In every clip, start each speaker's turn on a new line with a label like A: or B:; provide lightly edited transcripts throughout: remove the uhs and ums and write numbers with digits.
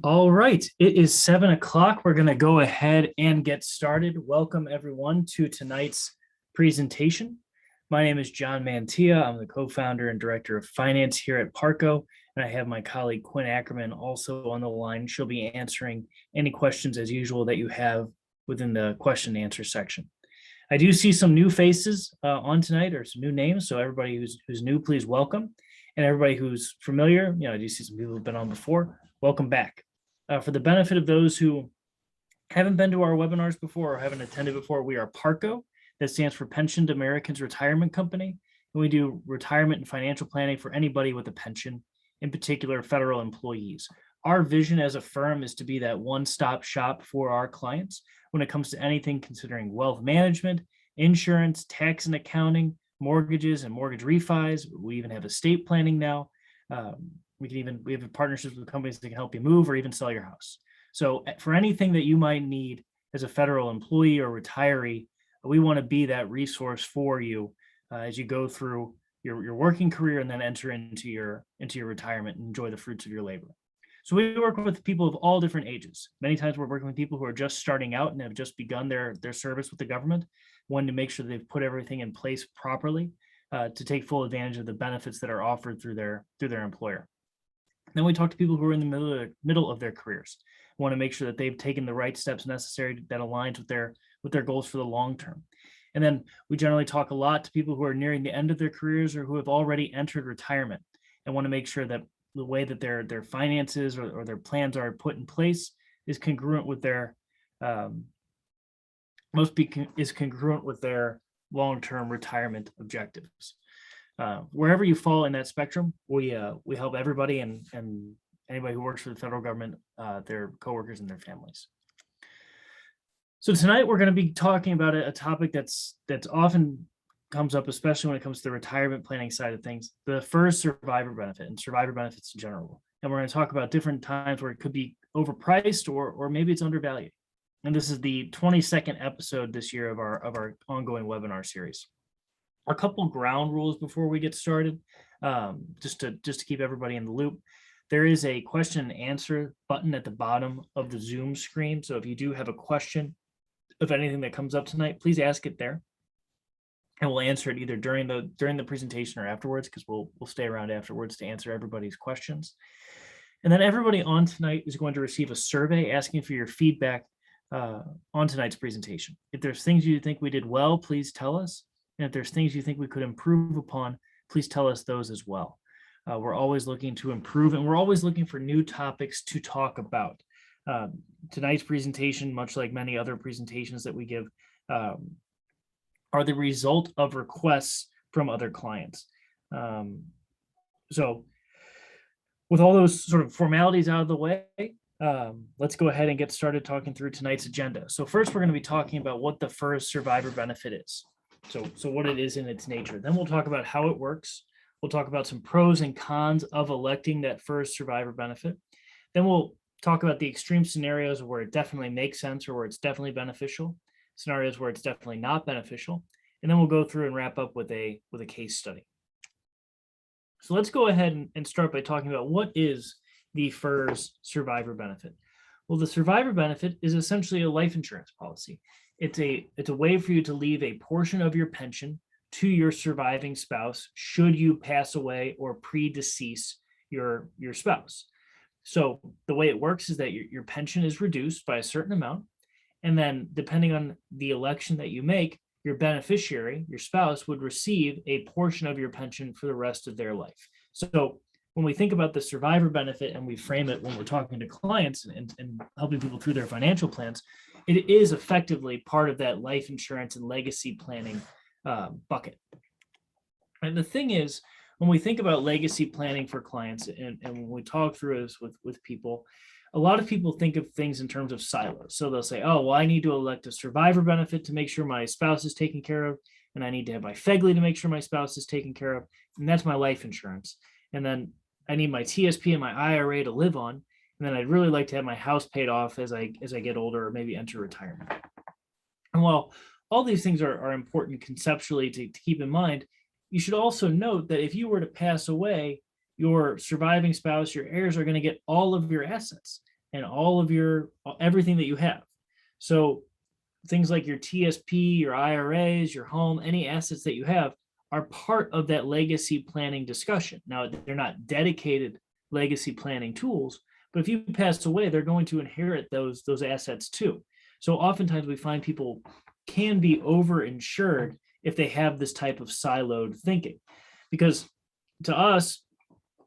A: All right, it is 7 o'clock. We're going to go ahead and get started. Welcome, everyone, to tonight's presentation. My name is John Mantilla. I'm the co-founder and director of finance here at Parco, and I have my colleague Quinn Ackerman also on the line. She'll be answering any questions as usual that you have within the question and answer section. I do see some new faces on tonight, or some new names. So everybody who's new, please welcome. And everybody who's familiar, I do see some people who've been on before. Welcome back. For the benefit of those who haven't been to our webinars before or haven't attended before, we are Parco. That stands for Pensioned Americans Retirement Company. And we do retirement and financial planning for anybody with a pension, in particular federal employees. Our vision as a firm is to be that one-stop shop for our clients when it comes to anything considering wealth management, insurance, tax and accounting, mortgages and mortgage refis. We even have estate planning now. We have partnerships with companies that can help you move or even sell your house. So for anything that you might need as a federal employee or retiree, we want to be that resource for you as you go through your working career and then enter into your retirement and enjoy the fruits of your labor. So we work with people of all different ages. Many times we're working with people who are just starting out and have just begun their service with the government, wanting to make sure they've put everything in place properly to take full advantage of the benefits that are offered through their employer. Then we talk to people who are in the middle of their careers, want to make sure that they've taken the right steps necessary that aligns with their goals for the long term. And then we generally talk a lot to people who are nearing the end of their careers or who have already entered retirement and want to make sure that the way that their finances or their plans are put in place is congruent with their congruent with their long-term retirement objectives. Wherever you fall in that spectrum, we help everybody and anybody who works for the federal government, their coworkers and their families. So tonight we're going to be talking about a topic that's often comes up, especially when it comes to the retirement planning side of things, the FERS survivor benefit and survivor benefits in general. And we're going to talk about different times where it could be overpriced or maybe it's undervalued. And this is the 22nd episode this year of our ongoing webinar series. A couple ground rules before we get started, just to keep everybody in the loop. There is a question and answer button at the bottom of the Zoom screen. So if you do have a question of anything that comes up tonight, please ask it there. And we'll answer it either during the presentation or afterwards, because we'll stay around afterwards to answer everybody's questions. And then everybody on tonight is going to receive a survey asking for your feedback on tonight's presentation. If there's things you think we did well, please tell us. And if there's things you think we could improve upon, please tell us those as well. We're always looking to improve, and we're always looking for new topics to talk about. Tonight's presentation, much like many other presentations that we give, are the result of requests from other clients. So with all those sort of formalities out of the way, let's go ahead and get started talking through tonight's agenda. So first, we're going to be talking about what the FERS survivor benefit is. So what it is in its nature. Then we'll talk about how it works. We'll talk about some pros and cons of electing that FERS survivor benefit. Then we'll talk about the extreme scenarios where it definitely makes sense or where it's definitely beneficial, scenarios where it's definitely not beneficial. And then we'll go through and wrap up with a case study. So let's go ahead and start by talking about what is the FERS survivor benefit. Well, the survivor benefit is essentially a life insurance policy. It's a way for you to leave a portion of your pension to your surviving spouse should you pass away or predecease your spouse. So the way it works is that your pension is reduced by a certain amount, and then depending on the election that you make, your beneficiary, your spouse, would receive a portion of your pension for the rest of their life. So when we think about the survivor benefit and we frame it when we're talking to clients and helping people through their financial plans, it is effectively part of that life insurance and legacy planning bucket. And the thing is, when we think about legacy planning for clients and when we talk through this with people, a lot of people think of things in terms of silos. So they'll say, oh, well, I need to elect a survivor benefit to make sure my spouse is taken care of, and I need to have my FEGLI to make sure my spouse is taken care of, and that's my life insurance. And then I need my TSP and my IRA to live on, and then I'd really like to have my house paid off as I get older or maybe enter retirement. And while all these things are important conceptually to keep in mind, you should also note that if you were to pass away, your surviving spouse, your heirs are going to get all of your assets. and all of everything that you have. So things like your TSP, your IRAs, your home, any assets that you have are part of that legacy planning discussion. Now, they're not dedicated legacy planning tools, but if you pass away, they're going to inherit those assets too. So oftentimes we find people can be overinsured if they have this type of siloed thinking, because to us,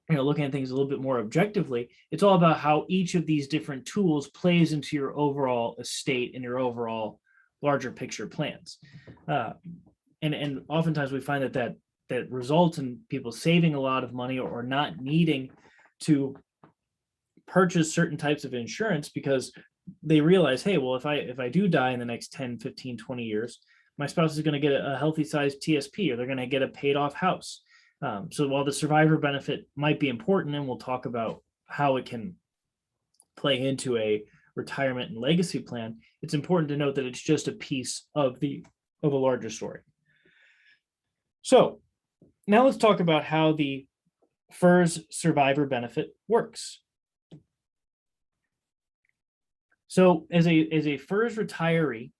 A: looking at things a little bit more objectively, it's all about how each of these different tools plays into your overall estate and your overall larger picture plans. And oftentimes we find that results in people saving a lot of money or not needing to purchase certain types of insurance because they realize, hey, well, if I do die in the next 10, 15, 20 years, my spouse is going to get a healthy sized TSP, or they're going to get a paid off house. So while the survivor benefit might be important, and we'll talk about how it can play into a retirement and legacy plan, it's important to note that it's just a piece of a larger story. So now let's talk about how the FERS survivor benefit works. So as a FERS retiree,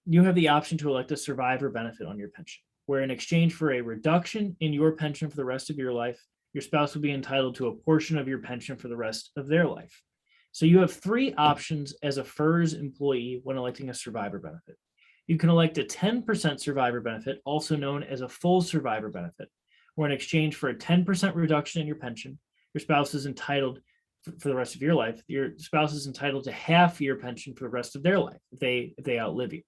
A: you have the option to elect a survivor benefit on your pension, where in exchange for a reduction in your pension for the rest of your life, your spouse will be entitled to a portion of your pension for the rest of their life. So you have three options as a FERS employee when electing a survivor benefit. You can elect a 10% survivor benefit, also known as a full survivor benefit, where in exchange for a 10% reduction in your pension, your spouse is entitled for the rest of your life, your spouse is entitled to half your pension for the rest of their life if they outlive you.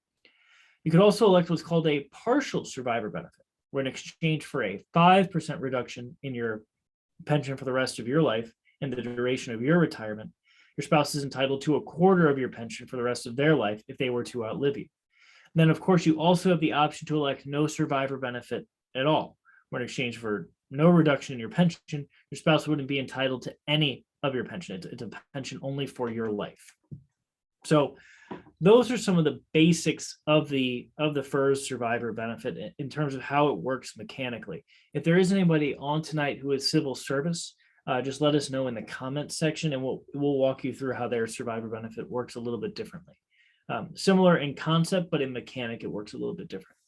A: You could also elect what's called a partial survivor benefit, where in exchange for a 5% reduction in your pension for the rest of your life and the duration of your retirement, your spouse is entitled to a quarter of your pension for the rest of their life if they were to outlive you. And then, of course, you also have the option to elect no survivor benefit at all, where in exchange for no reduction in your pension, your spouse wouldn't be entitled to any of your pension. It's a pension only for your life. So those are some of the basics of the FERS survivor benefit in terms of how it works mechanically. If there is anybody on tonight who is civil service, just let us know in the comments section, and we'll walk you through how their survivor benefit works a little bit differently. Similar in concept, but in mechanic, it works a little bit different.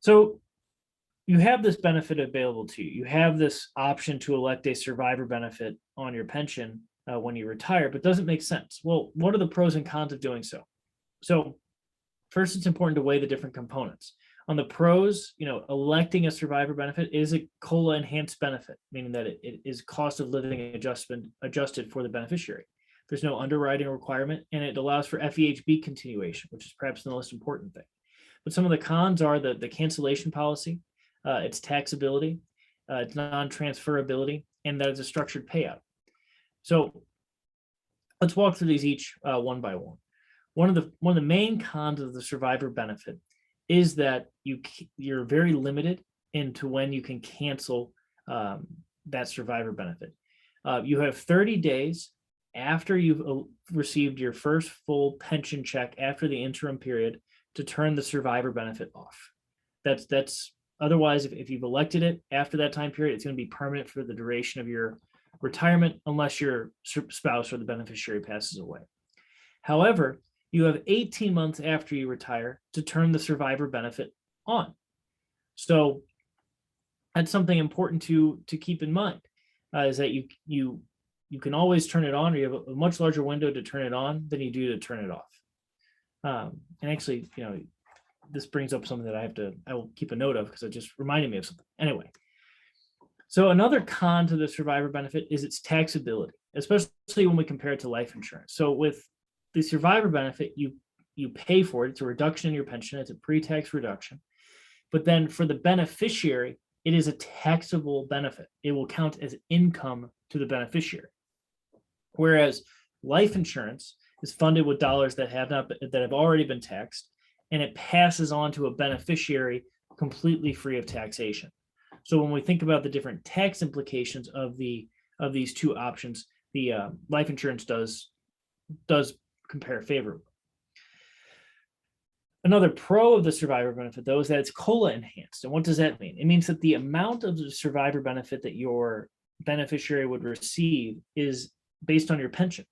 A: So you have this benefit available to you. You have this option to elect a survivor benefit on your pension when you retire, but doesn't make sense. Well, what are the pros and cons of doing so? So first, it's important to weigh the different components. On the pros, electing a survivor benefit is a COLA enhanced benefit, meaning that it is cost of living adjusted for the beneficiary. There's no underwriting requirement, and it allows for FEHB continuation, which is perhaps the most important thing. But some of the cons are the cancellation policy, its taxability, its non-transferability, and that it's a structured payout. So let's walk through these each one by one. One of the main cons of the survivor benefit is that you're very limited into when you can cancel that survivor benefit. You have 30 days after you've received your first full pension check after the interim period to turn the survivor benefit off. That's otherwise, if you've elected it after that time period, it's going to be permanent for the duration of your retirement, unless your spouse or the beneficiary passes away. However, you have 18 months after you retire to turn the survivor benefit on. So that's something important to keep in mind, is that you can always turn it on, or you have a much larger window to turn it on than you do to turn it off. And actually, this brings up something that I will keep a note of because it just reminded me of something. Anyway, so another con to the survivor benefit is its taxability, especially when we compare it to life insurance. So with the survivor benefit, you pay for it. It's a reduction in your pension. It's a pre-tax reduction. But then for the beneficiary, it is a taxable benefit. It will count as income to the beneficiary. Whereas life insurance is funded with dollars that have already been taxed, and it passes on to a beneficiary completely free of taxation. So when we think about the different tax implications of these two options, the life insurance does compare favorably. Another pro of the survivor benefit, though, is that it's COLA enhanced. And what does that mean? It means that the amount of the survivor benefit that your beneficiary would receive is based on your pension.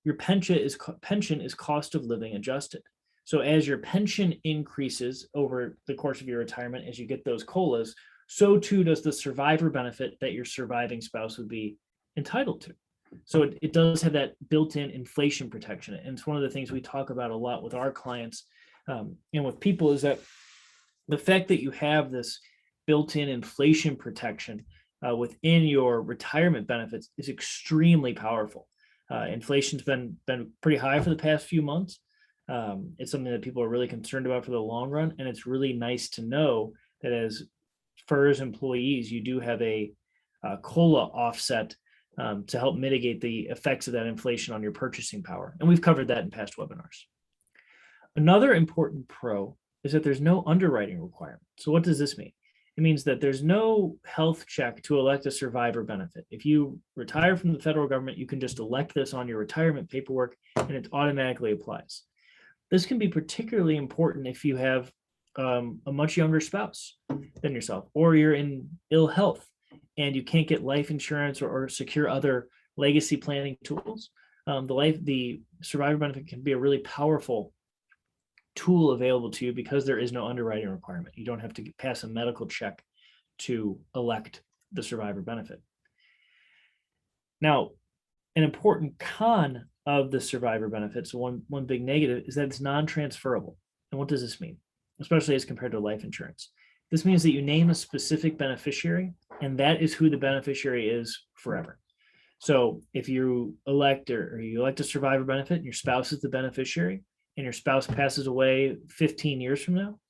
A: Your pension is cost of living adjusted. So as your pension increases over the course of your retirement, as you get those COLAs, so too does the survivor benefit that your surviving spouse would be entitled to. So it does have that built-in inflation protection. And it's one of the things we talk about a lot with our clients and with people, is that the fact that you have this built-in inflation protection within your retirement benefits is extremely powerful. Inflation's been pretty high for the past few months. It's something that people are really concerned about for the long run, and it's really nice to know that as FERS employees, you do have a COLA offset to help mitigate the effects of that inflation on your purchasing power. And we've covered that in past webinars. Another important pro is that there's no underwriting requirement. So what does this mean? It means that there's no health check to elect a survivor benefit. If you retire from the federal government, you can just elect this on your retirement paperwork and it automatically applies. This can be particularly important if you have a much younger spouse than yourself, or you're in ill health and you can't get life insurance or secure other legacy planning tools. The survivor benefit can be a really powerful tool available to you because there is no underwriting requirement. You don't have to pass a medical check to elect the survivor benefit. Now, an important con of the survivor benefits, one big negative, is that it's non-transferable. And what does this mean? Especially as compared to life insurance. This means that you name a specific beneficiary, and that is who the beneficiary is forever. So if you elect a survivor benefit and your spouse is the beneficiary, and your spouse passes away 15 years from now,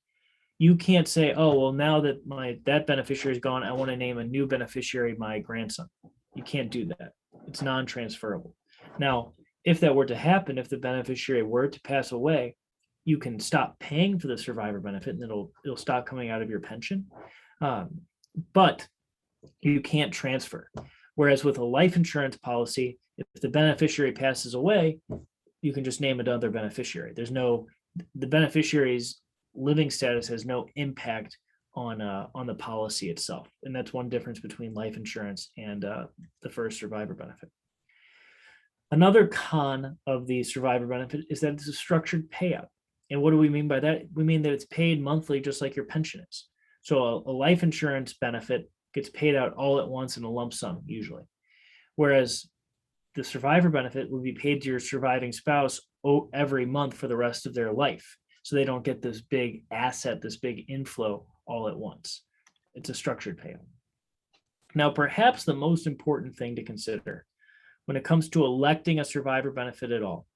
A: you can't say, oh, well, now that that beneficiary is gone, I want to name a new beneficiary my grandson. You can't do that. It's non-transferable. Now, if that were to happen, if the beneficiary were to pass away, you can stop paying for the survivor benefit and it'll stop coming out of your pension. But you can't transfer. Whereas with a life insurance policy, if the beneficiary passes away, you can just name another beneficiary. The beneficiary's living status has no impact on the policy itself. And that's one difference between life insurance and the first survivor benefit. Another con of the survivor benefit is that it's a structured payout. And what do we mean by that? We mean that it's paid monthly, just like your pension is. So a life insurance benefit gets paid out all at once in a lump sum, usually. Whereas the survivor benefit will be paid to your surviving spouse every month for the rest of their life. So they don't get this big asset, this big inflow all at once. It's a structured payout. Now, perhaps the most important thing to consider when it comes to electing a survivor benefit at all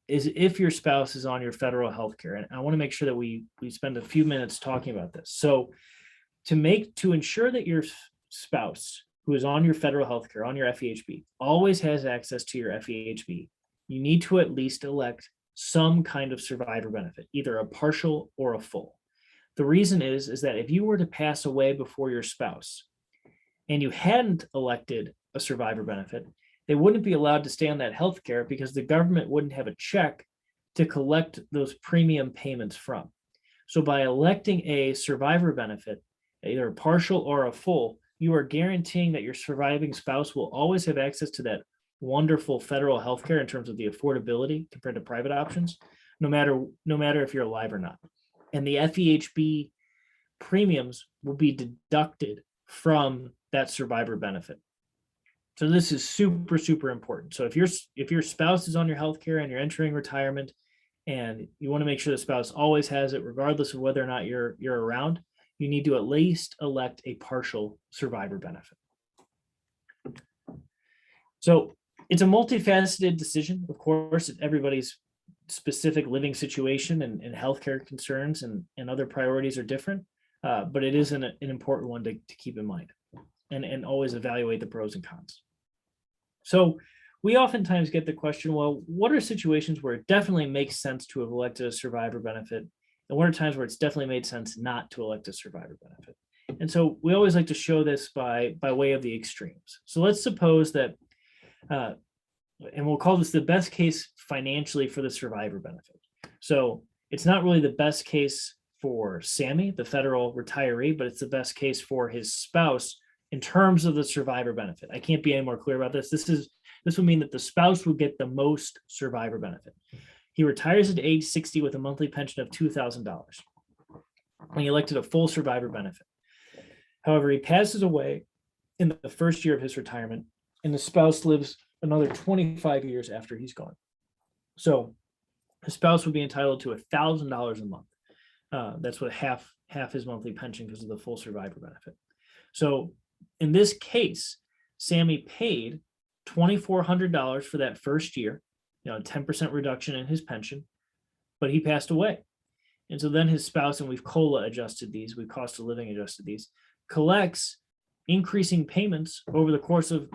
A: is if your spouse is on your federal health care. And I want to make sure that we spend a few minutes talking about this. So to ensure that your spouse who is on your federal health care, on your FEHB, always has access to your FEHB, you need to at least elect some kind of survivor benefit, either a partial or a full. The reason is that if you were to pass away before your spouse and you hadn't elected a survivor benefit, they wouldn't be allowed to stay on that health care because the government wouldn't have a check to collect those premium payments from. So by electing a survivor benefit, either a partial or a full, you are guaranteeing that your surviving spouse will always have access to that wonderful federal health care in terms of the affordability compared to private options, no matter if you're alive or not. And the FEHB premiums will be deducted from that survivor benefit. So this is super, super important. So if your spouse is on your health care and you're entering retirement and you want to make sure the spouse always has it, regardless of whether or not you're around, you need to at least elect a partial survivor benefit. So it's a multifaceted decision, of course, everybody's specific living situation and healthcare concerns and other priorities are different, but it is an important one to keep in mind and always evaluate the pros and cons. So we oftentimes get the question, well, what are situations where it definitely makes sense to have elected a survivor benefit? And what are times where it's definitely made sense not to elect a survivor benefit? And so we always like to show this by way of the extremes. So let's suppose that, and we'll call this the best case financially for the survivor benefit. So it's not really the best case for Sammy, the federal retiree, but it's the best case for his spouse in terms of the survivor benefit. I can't be any more clear about this. This would mean that the spouse would get the most survivor benefit. He retires at age 60 with a monthly pension of $2,000 when he elected a full survivor benefit. However, he passes away in the first year of his retirement, and the spouse lives another 25 years after he's gone. So the spouse would be entitled to $1,000 a month. That's what half his monthly pension because of the full survivor benefit. So in this case, Sammy paid $2,400 for that first year, a 10% reduction in his pension, but he passed away. And so then his spouse, and we've COLA adjusted these, we've cost of living adjusted these, collects increasing payments over the course of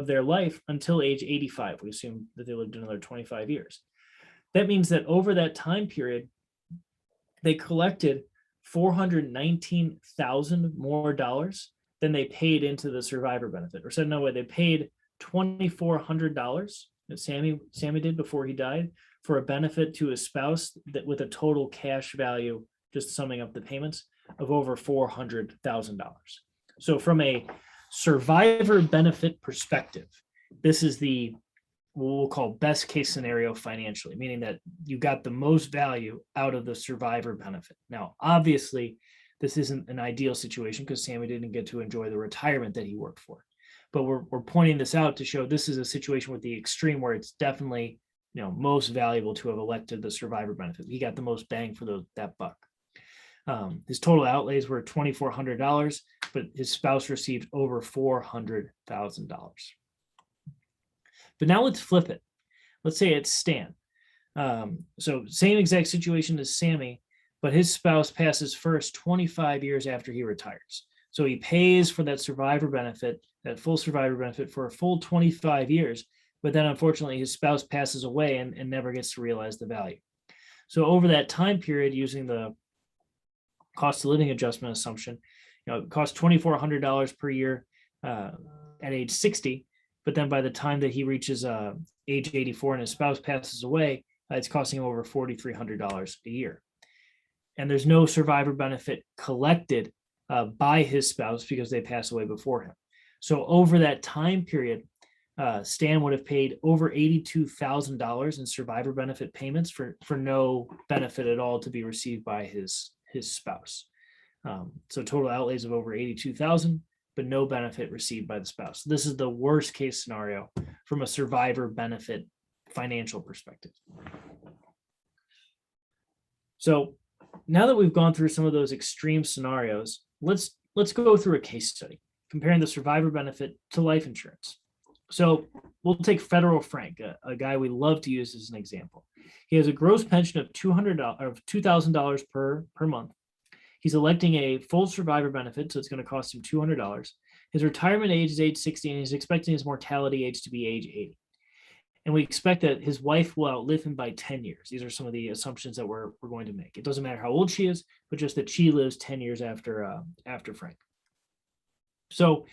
A: their life until age 85. We assume that they lived another 25 years. That means that over that time period, they collected $419,000 more dollars than they paid into the survivor benefit. Or said no way, they paid $2,400 that Sammy did before he died for a benefit to his spouse that with a total cash value, just summing up the payments, of over $400,000. So from a survivor benefit perspective, this is the what we'll call best case scenario financially, meaning that you got the most value out of the survivor benefit. Now, obviously, this isn't an ideal situation because Sammy didn't get to enjoy the retirement that he worked for. But we're pointing this out to show this is a situation with the extreme where it's definitely most valuable to have elected the survivor benefit. He got the most bang for that buck. His total outlays were $2,400, but his spouse received over $400,000. But now let's flip it. Let's say it's Stan. So same exact situation as Sammy, but his spouse passes first 25 years after he retires. So he pays for that survivor benefit, that full survivor benefit for a full 25 years, but then unfortunately his spouse passes away and never gets to realize the value. So over that time period, using the cost of living adjustment assumption, it costs $2,400 per year at age 60. But then by the time that he reaches age 84 and his spouse passes away, it's costing him over $4,300 a year. And there's no survivor benefit collected by his spouse because they pass away before him. So over that time period, Stan would have paid over $82,000 in survivor benefit payments for no benefit at all to be received by his spouse. So total outlays of over $82,000, but no benefit received by the spouse. This is the worst case scenario from a survivor benefit financial perspective. So now that we've gone through some of those extreme scenarios, let's go through a case study comparing the survivor benefit to life insurance. So we'll take Federal Frank, a guy we love to use as an example. He has a gross pension of $2,000 per month. He's electing a full survivor benefit, so it's going to cost him $200. His retirement age is age 60, and he's expecting his mortality age to be age 80. And we expect that his wife will outlive him by 10 years. These are some of the assumptions that we're going to make. It doesn't matter how old she is, but just that she lives 10 years after Frank. So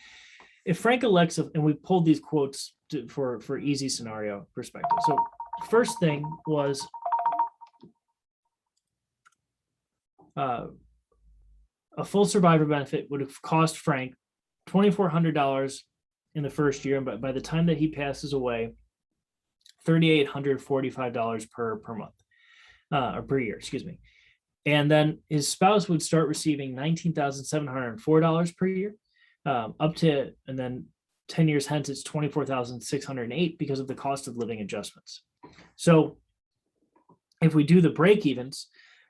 A: if Frank elects, and we pulled these quotes for easy scenario perspective. So first thing was a full survivor benefit would have cost Frank $2,400 in the first year, but by the time that he passes away, $3,845 per month, or per year, excuse me. And then his spouse would start receiving $19,704 per year, up to, and then 10 years hence, it's $24,608 because of the cost of living adjustments. So if we do the break evens,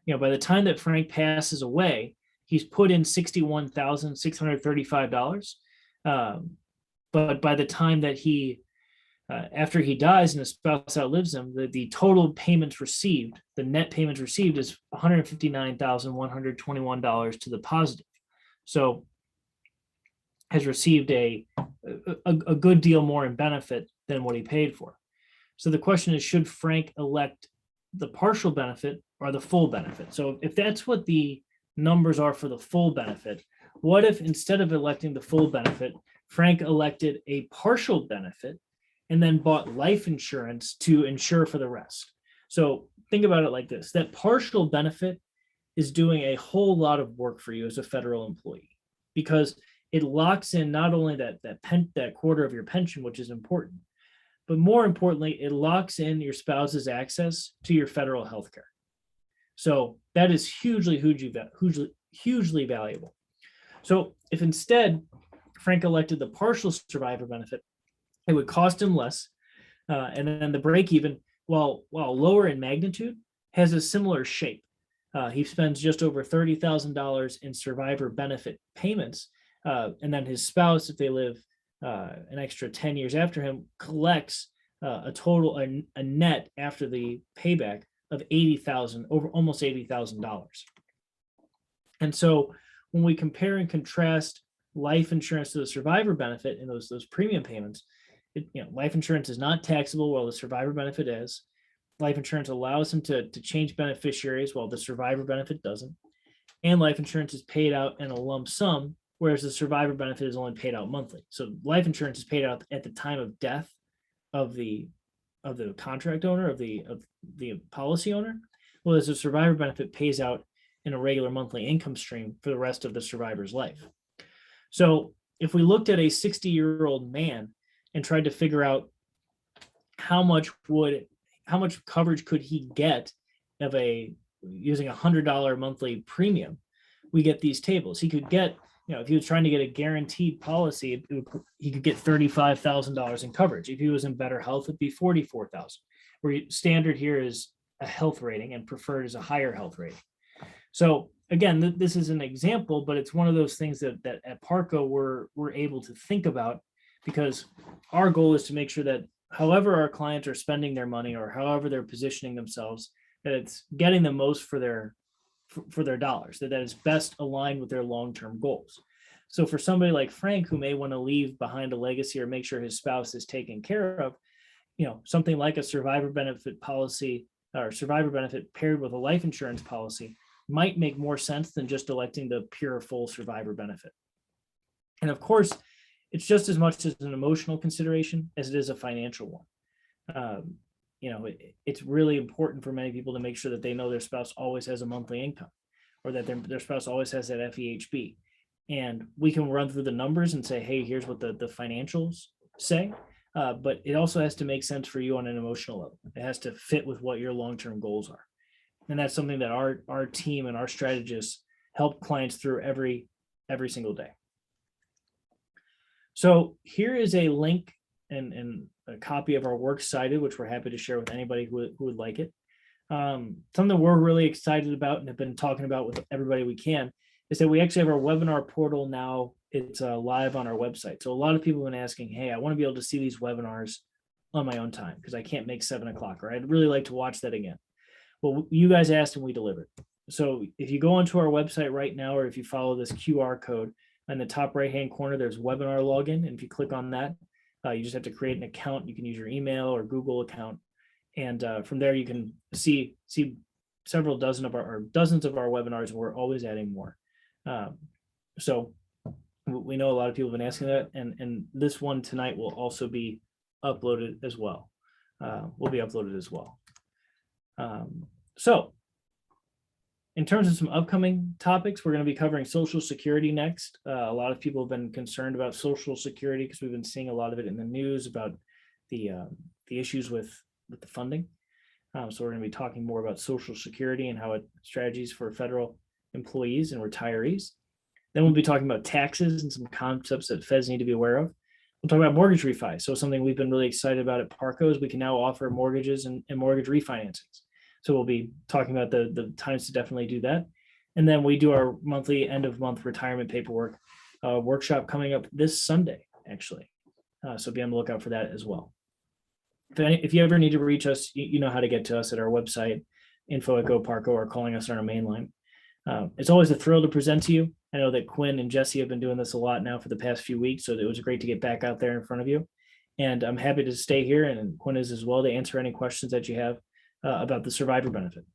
A: by the time that Frank passes away, he's put in $61,635. But by the time that after he dies and his spouse outlives him, the total payments received, the net payments received is $159,121 to the positive. So has received a good deal more in benefit than what he paid for. So the question is, should Frank elect the partial benefit or the full benefit? So if that's what the numbers are for the full benefit, what if instead of electing the full benefit, Frank elected a partial benefit and then bought life insurance to insure for the rest? So think about it like this: that partial benefit is doing a whole lot of work for you as a federal employee, because it locks in not only that quarter of your pension, which is important, but more importantly, it locks in your spouse's access to your federal health care. So that is hugely valuable. So if instead Frank elected the partial survivor benefit, it would cost him less. And then the break even, while lower in magnitude, has a similar shape. He spends just over $30,000 in survivor benefit payments. And then his spouse, if they live an extra 10 years after him, collects a net after the payback of almost $80,000. And so when we compare and contrast life insurance to the survivor benefit and those premium payments, life insurance is not taxable while the survivor benefit is. Life insurance allows him to change beneficiaries while the survivor benefit doesn't. And life insurance is paid out in a lump sum, whereas the survivor benefit is only paid out monthly. So life insurance is paid out at the time of death of the contract owner, of the policy owner, whereas the survivor benefit pays out in a regular monthly income stream for the rest of the survivor's life. So if we looked at a 60-year-old man and tried to figure out how much coverage could he get using $100 monthly premium, we get these tables. He could get, if he was trying to get a guaranteed policy, he could get $35,000 in coverage. If he was in better health, it'd be $44,000. Where standard here is a health rating and preferred is a higher health rating. So again, this is an example, but it's one of those things that at Parco we're able to think about, because our goal is to make sure that however our clients are spending their money or however they're positioning themselves, that it's getting the most for their dollars, that is best aligned with their long-term goals. So for somebody like Frank, who may want to leave behind a legacy or make sure his spouse is taken care of, something like a survivor benefit policy or survivor benefit paired with a life insurance policy might make more sense than just electing the pure full survivor benefit. And of course, it's just as much as an emotional consideration as it is a financial one. It's really important for many people to make sure that they know their spouse always has a monthly income, or that their spouse always has that FEHB. And we can run through the numbers and say, hey, here's what the financials say. But it also has to make sense for you on an emotional level. It has to fit with what your long-term goals are. And that's something that our team and our strategists help clients through every single day. So here is a link and a copy of our works cited, which we're happy to share with anybody who would like it. Something we're really excited about and have been talking about with everybody we can is that we actually have our webinar portal now. It's live on our website. So a lot of people have been asking, hey, I want to be able to see these webinars on my own time because I can't make 7 o'clock, or I'd really like to watch that again. Well, you guys asked and we delivered. So if you go onto our website right now, or if you follow this QR code in the top right-hand corner, there's webinar login. And if you click on that, you just have to create an account. You can use your email or Google account. And from there, you can see several dozens of our webinars, and we're always adding more. So we know a lot of people have been asking that, and this one tonight will also be uploaded as well. So in terms of some upcoming topics, we're going to be covering Social Security next. A lot of people have been concerned about Social Security because we've been seeing a lot of it in the news about the issues with the funding. So we're going to be talking more about Social Security and how strategies for federal employees and retirees. Then we'll be talking about taxes and some concepts that feds need to be aware of. We'll talk about mortgage refi. So something we've been really excited about at Parco is we can now offer mortgages and mortgage refinancings. So we'll be talking about the times to definitely do that. And then we do our monthly end of month retirement paperwork workshop coming up this Sunday, actually. So be on the lookout for that as well. If you ever need to reach us, you know how to get to us at our website, info@GoParco, or calling us on our main line. It's always a thrill to present to you. I know that Quinn and Jesse have been doing this a lot now for the past few weeks, so it was great to get back out there in front of you. And I'm happy to stay here, and Quinn is as well, to answer any questions that you have about the survivor benefit.